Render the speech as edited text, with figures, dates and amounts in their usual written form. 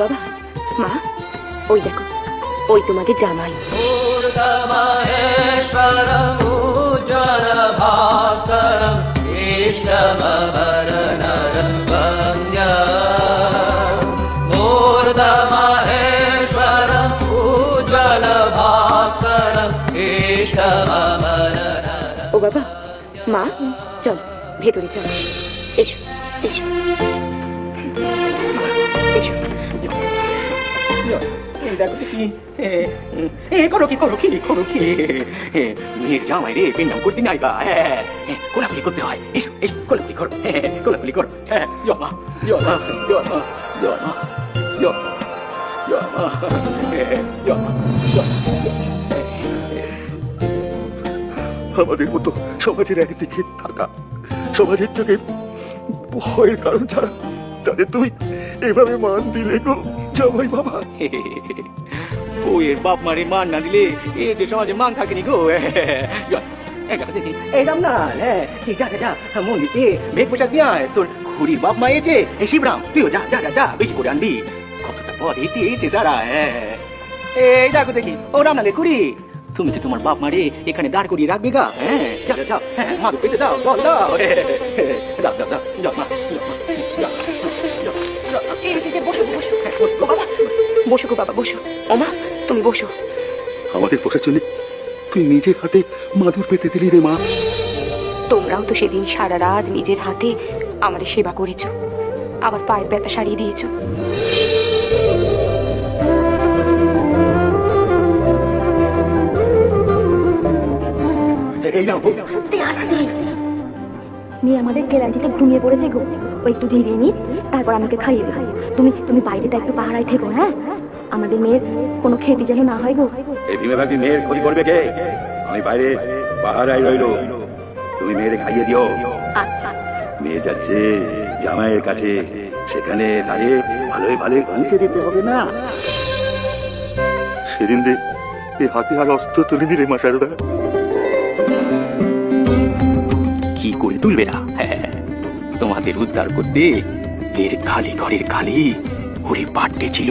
বাবা, মা, ওই দেখো, ওই তোমাদের জামাই। ও বাবা, মা, চল ভেতরে চল, এসো এসো এসো। করো কি করো কি করো কি মেয়ের জামাই রে পেন্ডাম করতে নাই বা কোলাকুলি করতে হয়। এসো এসো কোলাকুলি করো, কোলাকুলি করো। জমা জমা জমা জমা জমা জমা আমাদের মতো সমাজের একদিকে থাকা, সমাজের চোখে ভয়ের কারণ ছাড়া তাদের তুমি এভাবে মান দিলে গো জামাই বাবা। বউয়ের বাপ মারে মান না দিলে এ যে সমাজে মান থাকেনি গো। মন্দিরে ভেগ পোশাক দিয়ে আয়, তোর খুড়ির বাপ মা এসে শিবরাম তুইও যা যা যা যা বেশি করে আনবি। কতটা পদ এসে এসে দাঁড়া। এই দেখো দেখি ও রামনালে খুড়ি, তুমি তো তোমার বাপ মারে এখানে দাঁড় করিয়ে রাখবে গা। যাও যাও মা পেতে দাও, বল দাও দাও দাও দাও যাও মা। বসো গো বাবা, বসো। ওমা, তুমি বসো। আমাদের বসার জন্য তুই নিজের হাতে মাদুর পেতে দিলি রে মা। তোমরাও তো সেদিন সারা রাত নিজের হাতে আমাদের সেবা করেছ, আমার পায়ের ব্যথা সারিয়ে দিয়েছ। মেয়ে আমাদের গ্যারান্টিতে ঘুমিয়ে পড়েছে গো, ও একটু জিরিয়ে নি, তারপর আমাকে খাইয়ে দেবো। তুমি বাইরেটা একটু পাহারায় থেকো। হ্যাঁ, আমাদের মেয়ের কোনো ক্ষতি যেন না হয় গো। এই ভীমে ভাবি মেয়ের ক্ষতি করবে কে? আমি বাইরে পাহারায় রইল, তুমি মেয়েরে খাইয়ে দিও। আচ্ছা। মেয়ে যাচ্ছে জামাইয়ের কাছে, সেখানে তারে ভালোই ভালোই পৌঁছে দিতে হবে না। সেদিন দে এই হাতে আর অস্ত্র তুলে দিলে মা সারদা। কি করে তুলবে না? তোমাদের উদ্ধার করতে এর খালি ঘরের খালি ওরে পাঠতে ছিল।